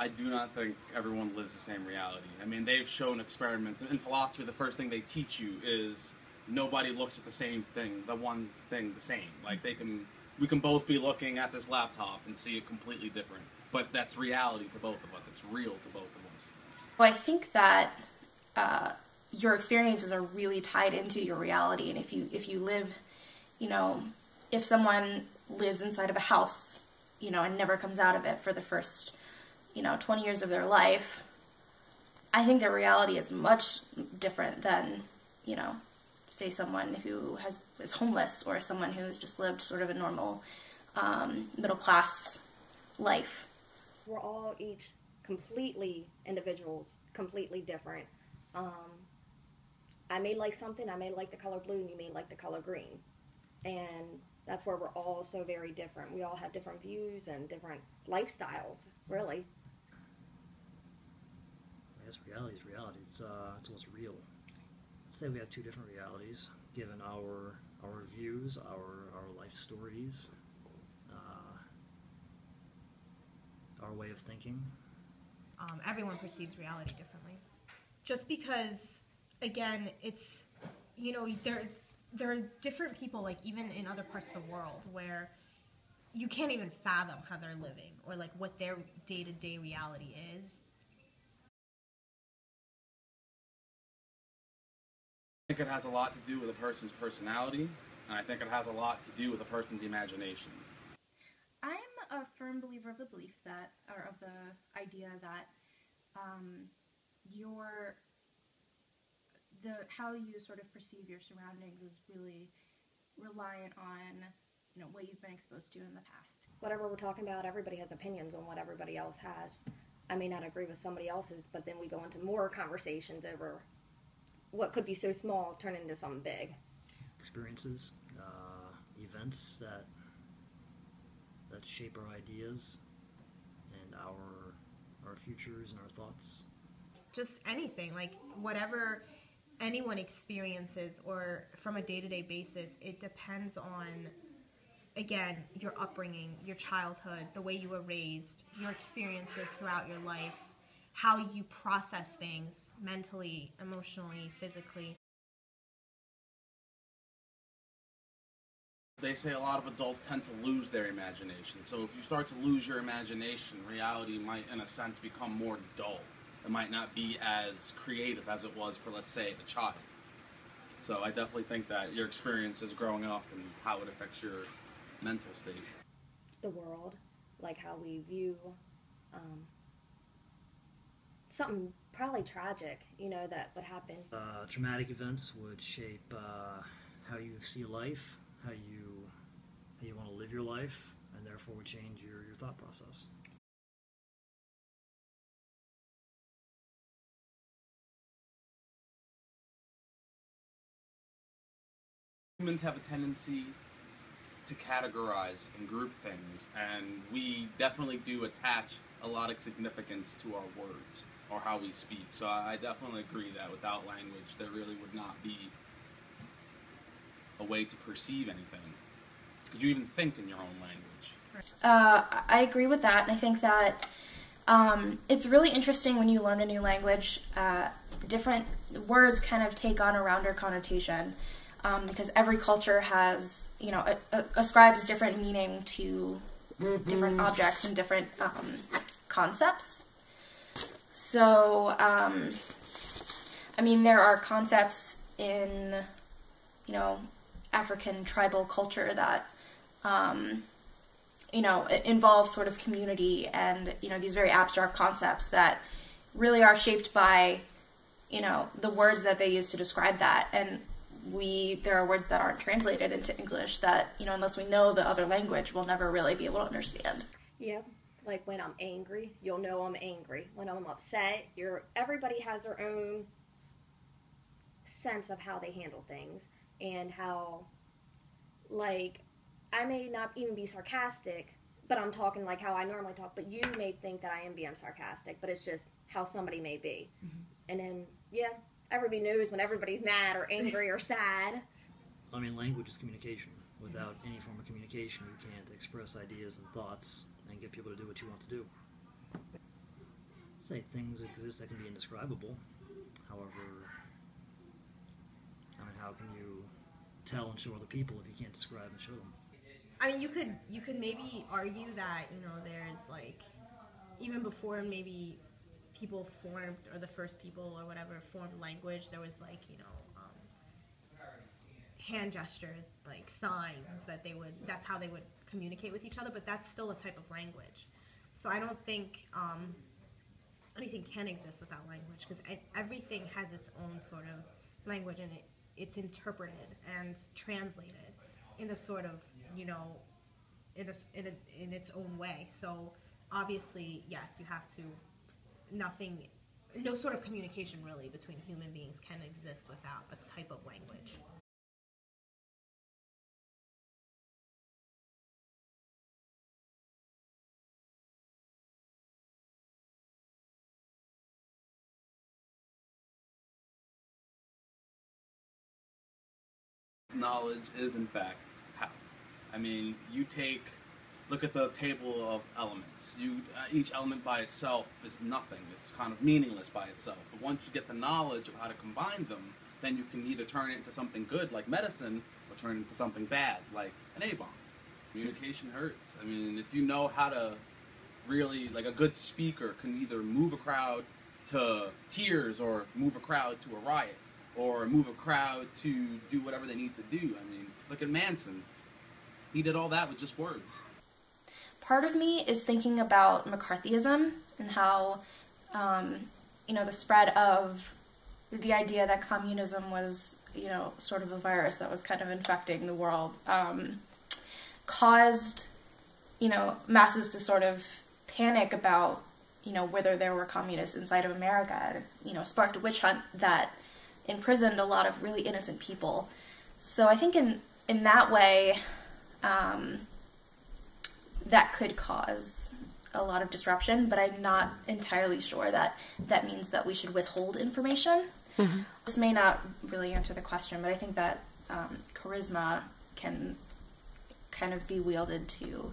I do not think everyone lives the same reality. I mean, they've shown experiments. In philosophy, the first thing they teach you is nobody looks at the same thing, the one thing the same. Like, we can both be looking at this laptop and see it completely different. But that's reality to both of us. It's real to both of us. Well, I think that your experiences are really tied into your reality. And if you live, if someone lives inside of a house, and never comes out of it for the first, 20 years of their life, I think their reality is much different than, say someone who is homeless, or someone who's just lived sort of a normal middle-class life. We're all each completely individuals, completely different. I may like something, I may like the color blue, and you may like the color green. And that's where we're all so very different. We all have different views and different lifestyles, really. I guess reality is reality. It's what's real. Let's say we have two different realities, given our views, our life stories, our way of thinking. Everyone perceives reality differently. Just because, again, it's, there are different people, like, even in other parts of the world, where you can't even fathom how they're living, or, like, what their day-to-day reality is. I think it has a lot to do with a person's personality, and I think it has a lot to do with a person's imagination. I'm a firm believer of the belief that, or of the idea that, how you sort of perceive your surroundings is really reliant on, what you've been exposed to in the past. Whatever we're talking about, everybody has opinions on what everybody else has. I may not agree with somebody else's, but then we go into more conversations over what could be so small turn into something big. Experiences, events that shape our ideas and our futures and our thoughts. Just anything, like whatever anyone experiences, or from a day-to-day basis, it depends on, again, your upbringing, your childhood, the way you were raised, your experiences throughout your life, how you process things mentally, emotionally, physically. They say a lot of adults tend to lose their imagination. So if you start to lose your imagination, reality might, in a sense, become more dull. It might not be as creative as it was for, let's say, a child. So I definitely think that your experiences growing up and how it affects your mental state. The world, like how we view something probably tragic, that would happen. Traumatic events would shape how you see life, how you want to live your life, and therefore would change your thought process. Humans have a tendency to categorize and group things, and we definitely do attach a lot of significance to our words or how we speak. So I definitely agree that without language, there really would not be a way to perceive anything. Could you even think in your own language? I agree with that, and I think that it's really interesting when you learn a new language. Different words kind of take on a rounder connotation, because every culture has, ascribes different meaning to different objects and different concepts. So, there are concepts in, African tribal culture that, involve sort of community and, these very abstract concepts that really are shaped by, the words that they use to describe that. And there are words that aren't translated into English that, unless we know the other language, we'll never really be able to understand. Yeah, like when I'm angry, you'll know I'm angry. When I'm upset, everybody has their own sense of how they handle things, and how, like, I may not even be sarcastic, but I'm talking like how I normally talk, but you may think that I am being sarcastic, but it's just how somebody may be. Mm-hmm. And then, everybody knows when everybody's mad or angry or sad. Language is communication. Without any form of communication, you can't express ideas and thoughts and get people to do what you want to do. say things exist that can be indescribable. However, I mean, how can you tell and show other people if you can't describe and show them? I mean, you could maybe argue that, you know, there's like, even before maybe people formed, or the first people or whatever formed language, there was like, you know, hand gestures, like signs that they would, that's how they would communicate with each other, but that's still a type of language. So I don't think anything can exist without language, because everything has its own sort of language, and it's interpreted and translated in a sort of, you know, in its own way. So obviously, yes, you have to, no sort of communication really between human beings can exist without a type of language. Knowledge is in fact power. I mean, look at the table of elements. Each element by itself is nothing. It's kind of meaningless by itself. But once you get the knowledge of how to combine them, then you can either turn it into something good, like medicine, or turn it into something bad, like an A-bomb. Communication hurts. I mean, if you know how to really, like, a good speaker can either move a crowd to tears or move a crowd to a riot, or move a crowd to do whatever they need to do. I mean, look at Manson. He did all that with just words. Part of me is thinking about McCarthyism and how, you know, the spread of the idea that communism was, you know, sort of a virus that was kind of infecting the world, caused, you know, masses to sort of panic about, you know, whether there were communists inside of America. And, you know, sparked a witch hunt that imprisoned a lot of really innocent people. So I think in that way, that could cause a lot of disruption, but I'm not entirely sure that that means that we should withhold information. Mm-hmm. This may not really answer the question, but I think that charisma can kind of be wielded to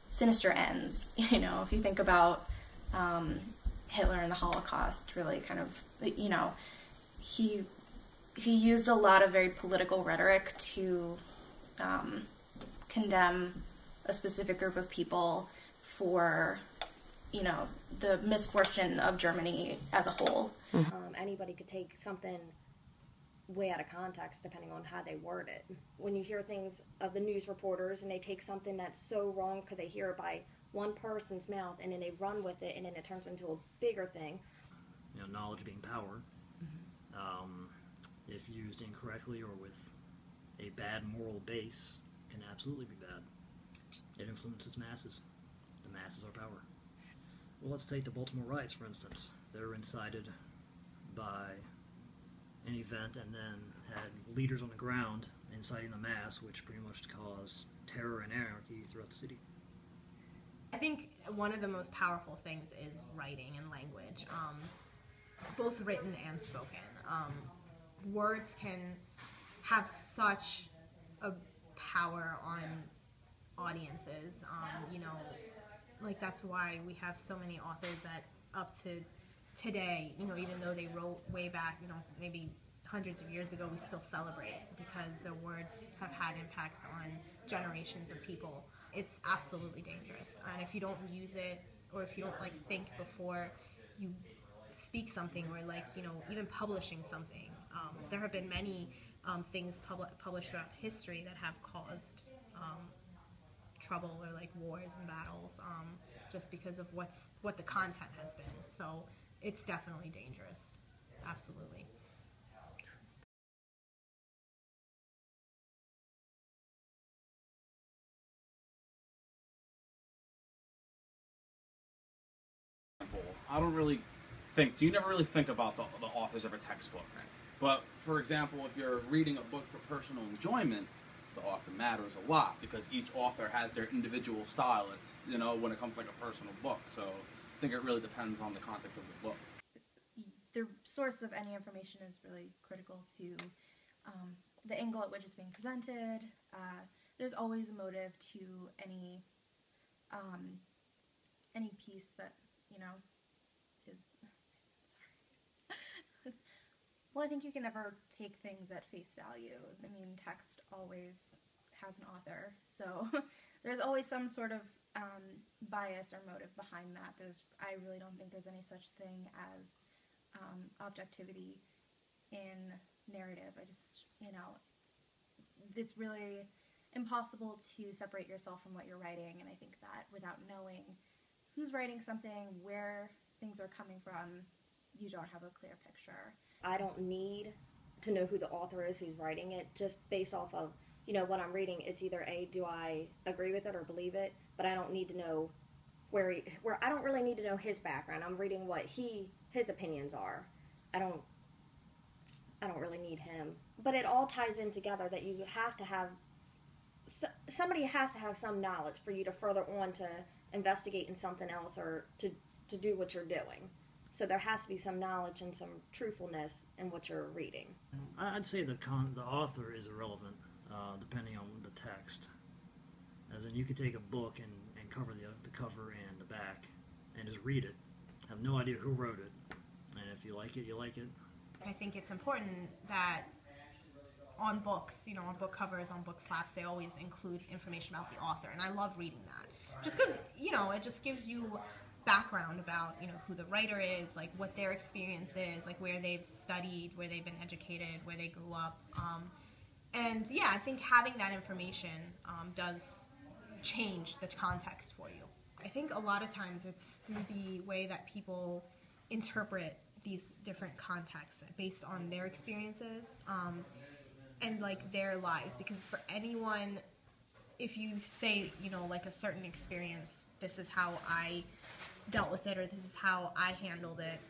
sinister ends. You know, if you think about Hitler and the Holocaust, really kind of, you know, he used a lot of very political rhetoric to condemn a specific group of people for, you know, the misfortune of Germany as a whole. Anybody could take something way out of context depending on how they word it. When you hear things of the news reporters and they take something that's so wrong because they hear it by one person's mouth and then they run with it and then it turns into a bigger thing. You know, knowledge being power. If used incorrectly or with a bad moral base, can absolutely be bad. It influences masses. The masses are power. Well, let's take the Baltimore riots, for instance. They were incited by an event and then had leaders on the ground inciting the mass, which pretty much caused terror and anarchy throughout the city. I think one of the most powerful things is writing and language, both written and spoken. Words can have such a power on audiences. You know, like that's why we have so many authors that up to today, you know, even though they wrote way back, you know, maybe hundreds of years ago, we still celebrate because their words have had impacts on generations of people. It's absolutely dangerous, and if you don't use it, or if you don't like think before you speak something, or like, you know, even publishing something, there have been many things published throughout history that have caused trouble or like wars and battles, just because of what the content has been. So it's definitely dangerous, absolutely. I don't really think, you never really think about the authors of a textbook. But, for example, if you're reading a book for personal enjoyment, the author matters a lot because each author has their individual style. It's, you know, when it comes to like a personal book. So I think it really depends on the context of the book. The source of any information is really critical to the angle at which it's being presented. There's always a motive to any any piece that, you know, is, sorry. Well, I think you can never take things at face value. I mean, text always has an author, so there's always some sort of bias or motive behind that. I really don't think there's any such thing as objectivity in narrative. I just, you know, it's really impossible to separate yourself from what you're writing, and I think that without knowing who's writing something, where things are coming from, you don't have a clear picture. I don't need to know who the author is who's writing it, just based off of, you know, what I'm reading. It's either A, do I agree with it or believe it, but I don't need to know where I don't really need to know his background. I'm reading what his opinions are. I don't really need him. But it all ties in together that you have to have, somebody has to have some knowledge for you to further on to investigate in something else or to do what you're doing. So there has to be some knowledge and some truthfulness in what you're reading. I'd say the author is irrelevant, depending on the text. As in, you could take a book and cover the cover and the back and just read it, have no idea who wrote it, and if you like it, you like it. I think it's important that on books, you know, on book covers, on book flaps, they always include information about the author, and I love reading that. Just because, you know, it just gives you background about, you know, who the writer is, like what their experience is, like where they've studied, where they've been educated, where they grew up. And yeah, I think having that information does change the context for you. I think a lot of times it's through the way that people interpret these different contexts based on their experiences and like their lives, because for anyone, if you say, you know, like a certain experience, this is how I dealt with it, or this is how I handled it,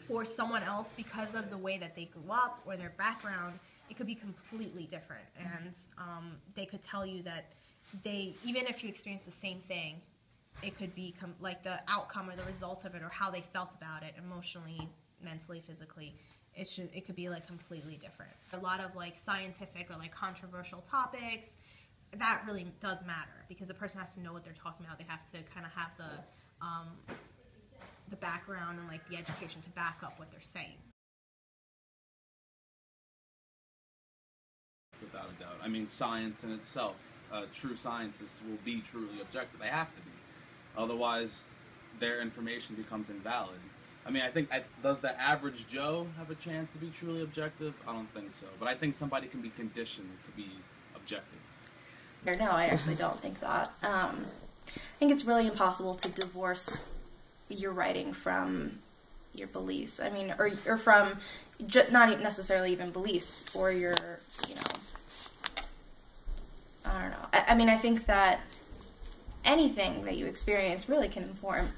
for someone else, because of the way that they grew up or their background, it could be completely different. And they could tell you that even if you experience the same thing, it could be like the outcome or the result of it, or how they felt about it emotionally, mentally, physically, it could be like completely different. A lot of like scientific or like controversial topics, that really does matter, because a person has to know what they're talking about. They have to kind of have the background and like the education to back up what they're saying. Without a doubt. I mean, science in itself, true scientists will be truly objective. They have to be. Otherwise, their information becomes invalid. I mean, I think, does the average Joe have a chance to be truly objective? I don't think so. But I think somebody can be conditioned to be objective. No, I actually don't think that. I think it's really impossible to divorce your writing from your beliefs. I mean, or from not even necessarily even beliefs, or your, you know, I don't know. I mean, I think that anything that you experience really can inform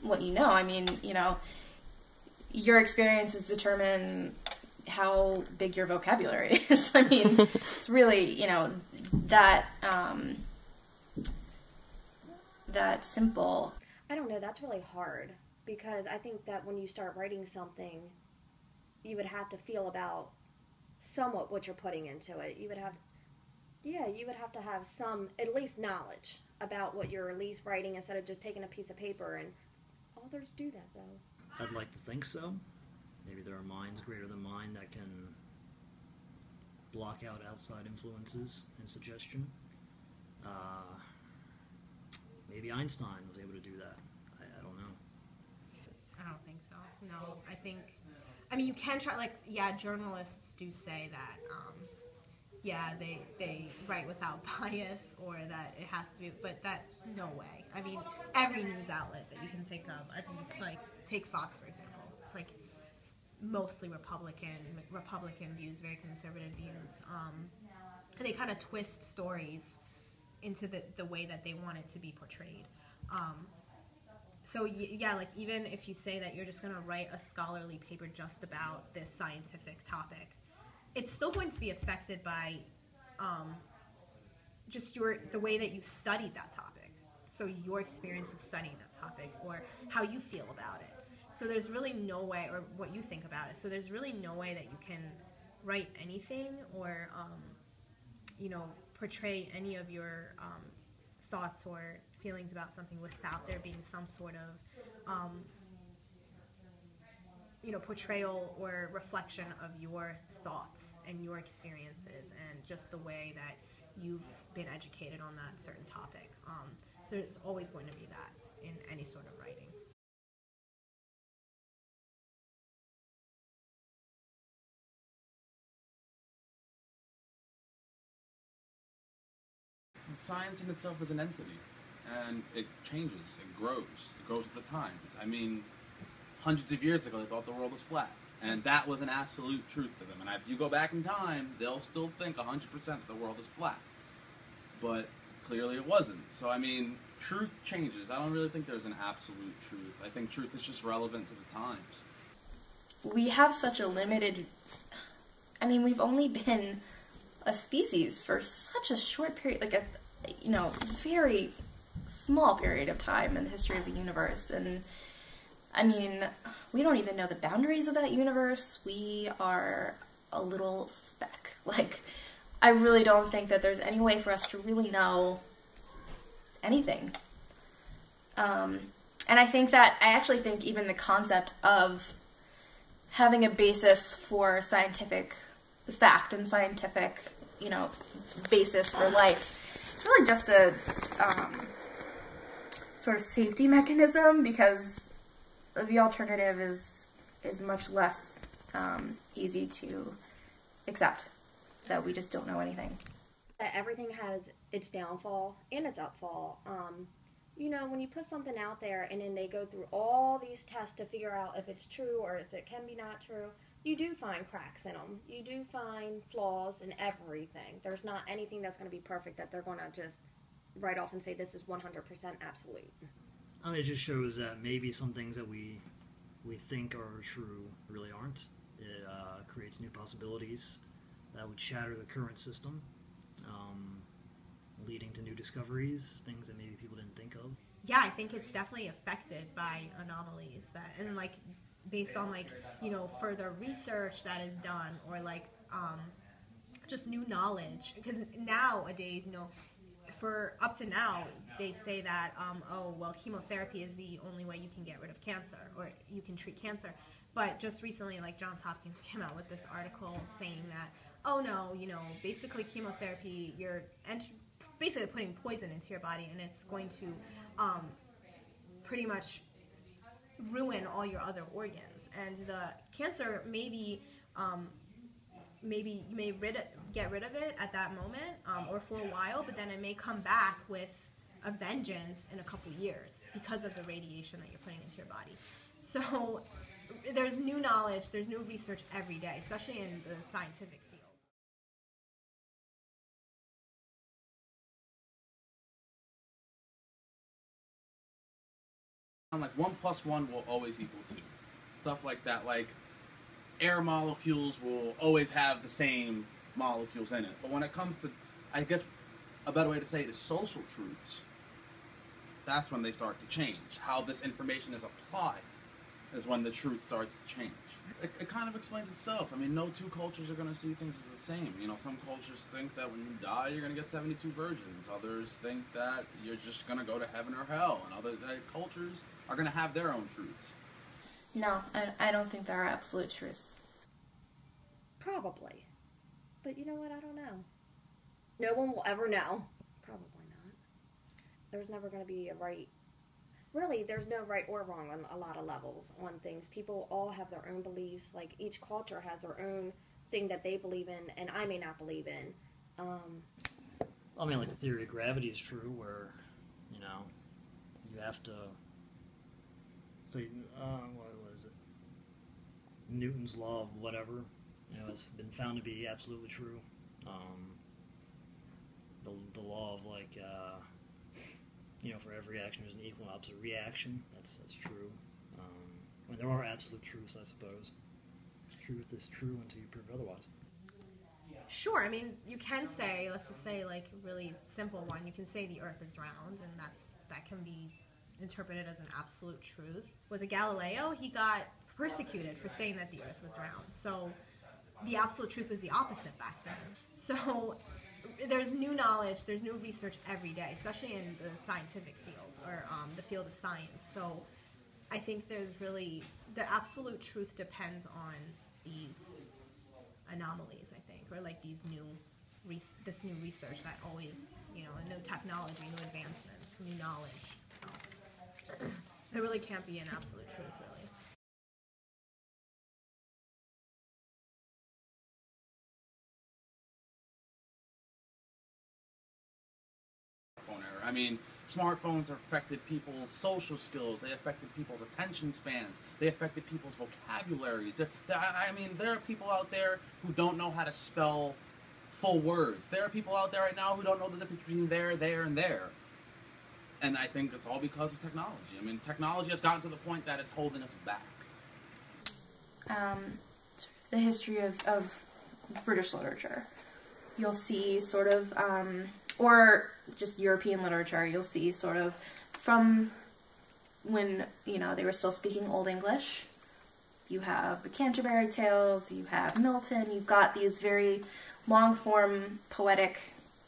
what you know. I mean, you know, your experiences determine how big your vocabulary is. I mean, it's really, you know, that simple. I don't know, that's really hard, because I think that when you start writing something, you would have to feel about somewhat what you're putting into it. You would have to have some, at least, knowledge about what you're at least writing, instead of just taking a piece of paper. And authors do that, though. I'd like to think so. Maybe there are minds greater than mine that can block out outside influences and suggestion. Maybe Einstein was able to do that. I don't know. I don't think so. No, I mean, you can try, like, yeah, journalists do say that, yeah, they write without bias, or that it has to be, but that, no way. I mean, every news outlet that you can think of, I mean, like, take Fox, for example. It's like mostly Republican views, very conservative views. And they kind of twist stories into the way that they want it to be portrayed. So yeah, like, even if you say that you're just going to write a scholarly paper just about this scientific topic, it's still going to be affected by just the way that you've studied that topic. So your experience of studying that topic, or how you feel about it. So there's really no way, or what you think about it. So there's really no way that you can write anything, or you know, portray any of your thoughts or feelings about something without there being some sort of portrayal or reflection of your thoughts and your experiences and just the way that you've been educated on that certain topic. So there's always going to be that in any sort of writing. Science in itself is an entity, and it changes, it grows with the times. I mean, hundreds of years ago, they thought the world was flat, and that was an absolute truth to them. And if you go back in time, they'll still think 100% the world is flat. But clearly it wasn't. So, I mean, truth changes. I don't really think there's an absolute truth. I think truth is just relevant to the times. We have such a limited... I mean, we've only been a species for such a short period, like a, very small period of time in the history of the universe. And I mean, we don't even know the boundaries of that universe. We are a little speck. Like, I really don't think that there's any way for us to really know anything. And I actually think even the concept of having a basis for scientific fact and scientific, basis for life, it's really just a sort of safety mechanism, because the alternative is much less easy to accept, that we just don't know anything. Everything has its downfall and its upfall. When you put something out there and then they go through all these tests to figure out if it's true or if it can be not true, you do find cracks in them. You do find flaws in everything. There's not anything that's going to be perfect that they're going to just write off and say this is 100% absolute. I mean, it just shows that maybe some things that we think are true really aren't. It creates new possibilities that would shatter the current system, leading to new discoveries, things that maybe people didn't think of. Yeah, I think it's definitely affected by anomalies based on further research that is done, or just new knowledge. Because nowadays, for up to now, they say that chemotherapy is the only way you can get rid of cancer, or you can treat cancer. But just recently, Johns Hopkins came out with this article saying that, basically chemotherapy, you're basically putting poison into your body, and it's going to pretty much ruin all your other organs. And the cancer maybe you may get rid of it at that moment, or for a while, but then it may come back with a vengeance in a couple years because of the radiation that you're putting into your body. So there's new knowledge, there's new research every day, especially in the scientific field. I'm like 1 + 1 will always equal 2. Stuff like that. Like, air molecules will always have the same molecules in it. But when it comes to, I guess a better way to say it is social truths, that's when they start to change. How this information is applied is when the truth starts to change. It kind of explains itself. I mean, no two cultures are going to see things as the same. Some cultures think that when you die, you're going to get 72 virgins. Others think that you're just going to go to heaven or hell. And other cultures are going to have their own truths. No, I don't think there are absolute truths. Probably. But you know what? I don't know. No one will ever know. Probably not. There's never going to be a right... Really, there's no right or wrong on a lot of levels on things. People all have their own beliefs. Like, each culture has their own thing that they believe in, and I may not believe in. I mean, the theory of gravity is true, where, you have to say, what is it? Newton's law of whatever, has been found to be absolutely true. The law of, for every action there's an equal and opposite reaction. That's true. I mean, there are absolute truths, I suppose. Truth is true until you prove otherwise. Sure, I mean, you can say, let's just say, a really simple one, you can say the Earth is round, and that can be interpreted as an absolute truth. Was it Galileo? He got persecuted for saying that the Earth was round. So the absolute truth was the opposite back then. So there's new knowledge, there's new research every day, especially in the scientific field or the field of science. So I think there's really, the absolute truth depends on these anomalies, I think, or like these new, this new research that always, you know, new technology, new advancements, new knowledge. So there really can't be an absolute truth, really. I mean, smartphones affected people's social skills. They affected people's attention spans. They affected people's vocabularies. I mean, there are people out there who don't know how to spell full words. There are people out there right now who don't know the difference between there, and there. And I think it's all because of technology. I mean, technology has gotten to the point that it's holding us back. The history of British literature. You'll see sort of, or just European literature, you'll see sort of from when, you know, they were still speaking Old English. You have the Canterbury Tales, you have Milton, you've got these very long-form poetic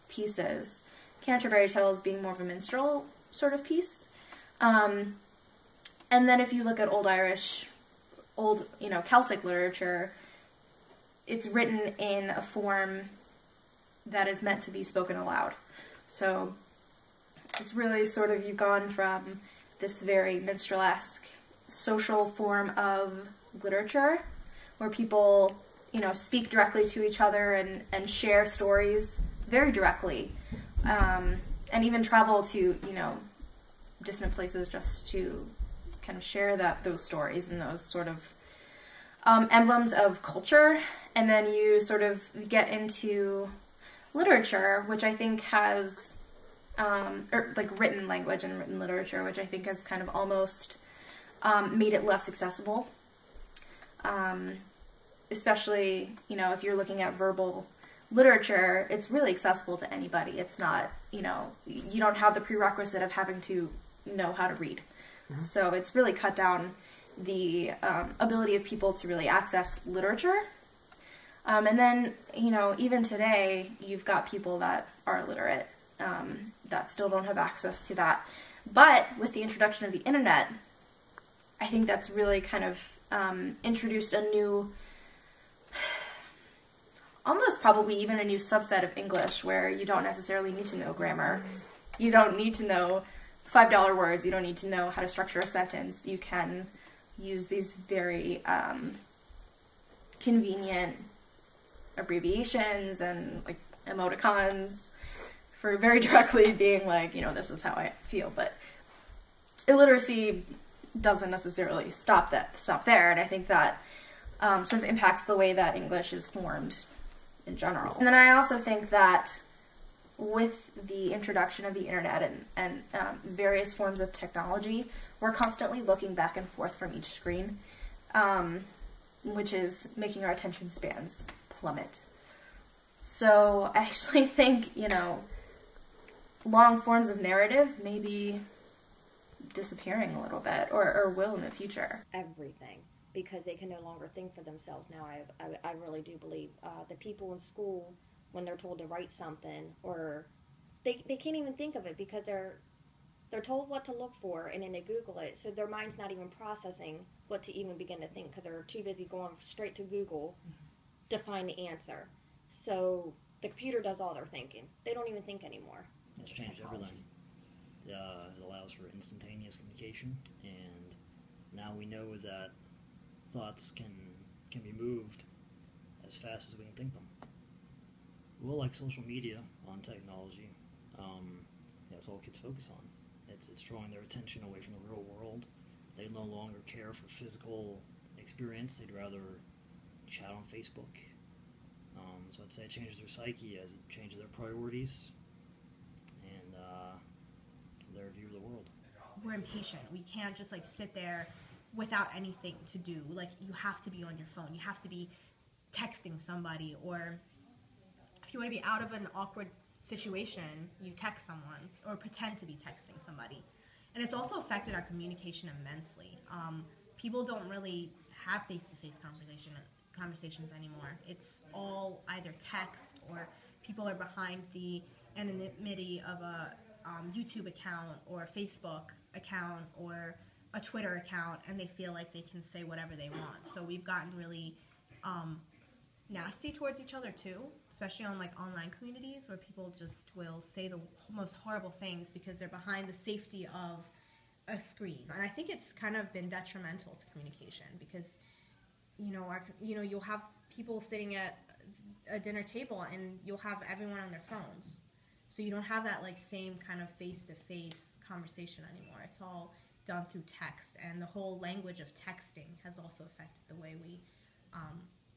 pieces. Canterbury Tales being more of a minstrel sort of piece. And then if you look at Old Irish, old, you know, Celtic literature, it's written in a form that is meant to be spoken aloud. So it's really sort of, you've gone from this very minstrel-esque social form of literature where people, you know, speak directly to each other and share stories very directly, and even travel to, you know, distant places just to kind of share those stories and those sort of emblems of culture. And then you sort of get into literature, which I think has, or like written language and written literature, which I think has kind of almost made it less accessible. Especially, you know, if you're looking at verbal literature, it's really accessible to anybody. It's not, you know, you don't have the prerequisite of having to know how to read. Mm-hmm. So it's really cut down the ability of people to really access literature. And then, you know, even today, you've got people that are illiterate that still don't have access to that. But with the introduction of the internet, I think that's really kind of introduced a new, almost probably even a new subset of English where you don't necessarily need to know grammar. You don't need to know $5 words. You don't need to know how to structure a sentence. You can use these very convenient abbreviations and like emoticons for very directly being like, you know, this is how I feel. But illiteracy doesn't necessarily stop there, and I think that sort of impacts the way that English is formed in general. And then I also think that with the introduction of the internet and various forms of technology, we're constantly looking back and forth from each screen, which is making our attention spans plummet. So I actually think, you know, long forms of narrative may be disappearing a little bit, or will in the future. Everything, because they can no longer think for themselves now. I really do believe the people in school, when they're told to write something, or they can't even think of it because they're told what to look for and then they Google it, so their mind's not even processing what to even begin to think because they're too busy going straight to Google to find the answer. So the computer does all their thinking. They don't even think anymore. It's changed everything. It allows for instantaneous communication, and now we know that thoughts can be moved as fast as we can think them. Well, like social media on technology, that's all kids focus on. It's drawing their attention away from the real world. They no longer care for physical experience. They'd rather chat on Facebook. So I'd say it changes their psyche as it changes their priorities and their view of the world. We're impatient. We can't just like sit there without anything to do. Like, you have to be on your phone. You have to be texting somebody, or if you want to be out of an awkward situation, you text someone or pretend to be texting somebody. And it's also affected our communication immensely. People don't really have face-to-face conversations anymore. It's all either text, or people are behind the anonymity of a YouTube account or a Facebook account or a Twitter account, and they feel like they can say whatever they want. So we've gotten really nasty towards each other too, especially on like online communities where people just will say the most horrible things because they're behind the safety of a screen. And I think it's kind of been detrimental to communication because you'll have people sitting at a dinner table and you'll have everyone on their phones, so you don't have that like same kind of face-to-face conversation anymore. It's all done through text, and the whole language of texting has also affected the way we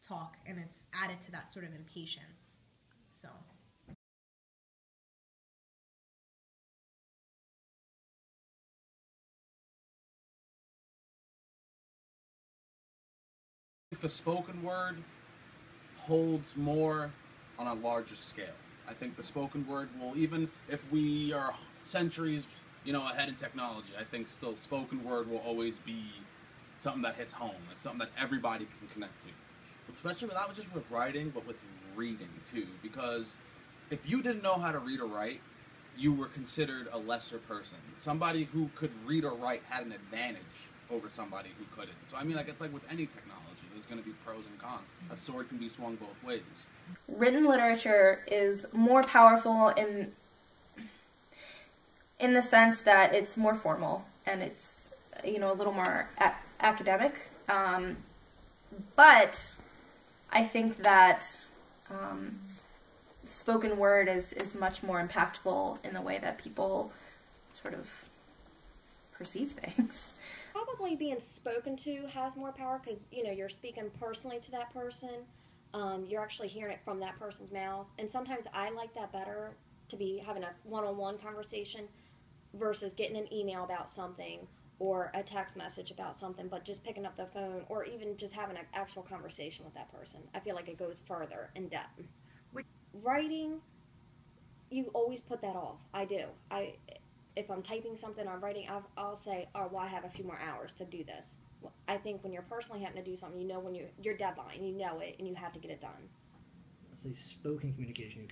talk, and it's added to that sort of impatience. So the spoken word holds more on a larger scale. I think the spoken word will, even if we are centuries, ahead in technology, I think still spoken word will always be something that hits home. It's something that everybody can connect to. Especially not just with writing, but with reading too. Because if you didn't know how to read or write, you were considered a lesser person. Somebody who could read or write had an advantage over somebody who couldn't. So I mean, like, it's like with any technology, there's going to be pros and cons. A sword can be swung both ways. Written literature is more powerful in the sense that it's more formal and it's a little more academic. But I think that spoken word is much more impactful in the way that people sort of perceive things. Probably being spoken to has more power because, you're speaking personally to that person. You're actually hearing it from that person's mouth. And sometimes I like that better, to be having a one-on-one conversation versus getting an email about something or a text message about something, but just picking up the phone or even just having an actual conversation with that person. I feel like it goes further in depth. Writing, you always put that off. I do. If I'm typing something or writing, I'll say, oh, well, I have a few more hours to do this. I think when you're personally having to do something, when your deadline, you know it, and you have to get it done. I'd say spoken communication, you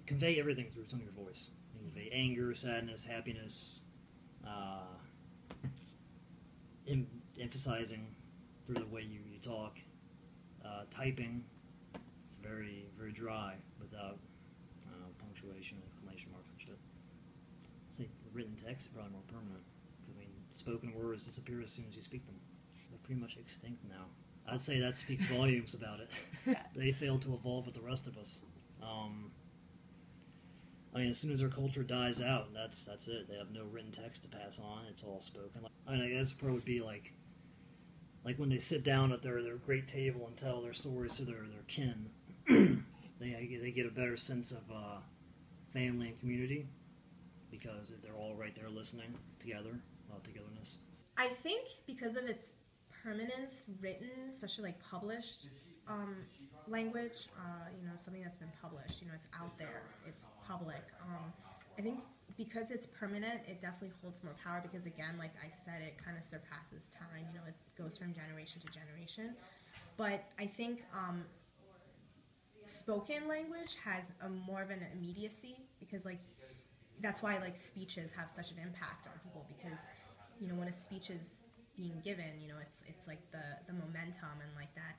convey everything through tone of your voice. You convey anger, sadness, happiness, emphasizing through the way you talk. Typing, it's very, very dry without punctuation, exclamation marks and shit. I'd say written text is probably more permanent. I mean, spoken words disappear as soon as you speak them. They're pretty much extinct now. I'd say that speaks volumes about it. They failed to evolve with the rest of us. I mean, as soon as our culture dies out, that's it. They have no written text to pass on. It's all spoken. I mean, I guess it would be like when they sit down at their great table and tell their stories to their kin. they get a better sense of family and community because they're all right there listening together, togetherness. I think because of its permanence, written, especially like published language, something that's been published, it's out there, it's public. I think because it's permanent, it definitely holds more power because, again, like I said, it kind of surpasses time. It goes from generation to generation. But I think spoken language has more of an immediacy because, like, that's why like speeches have such an impact on people because, when a speech is being given, it's like the momentum and like that,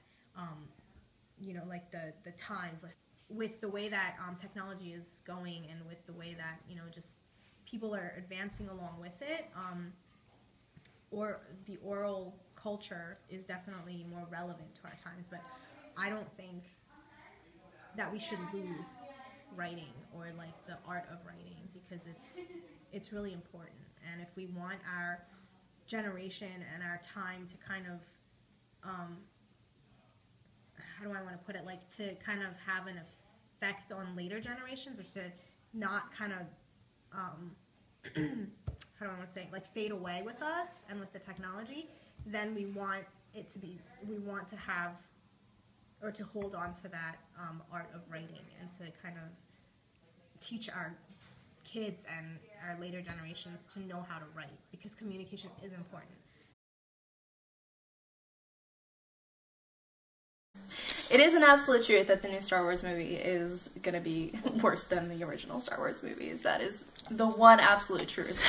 like the times, like, with the way that technology is going and with the way that just people are advancing along with it, or the oral culture is definitely more relevant to our times. But I don't think that we should lose writing or like the art of writing because it's really important. And if we want our generation and our time to kind of how do I want to put it, like to kind of have an effect on later generations, or to not kind of how do I want to say, like fade away with us and with the technology, then we want to have or to hold on to that art of writing and to kind of teach our kids and our later generations to know how to write because communication is important. It is an absolute truth that the new Star Wars movie is gonna be worse than the original Star Wars movies. That is the one absolute truth.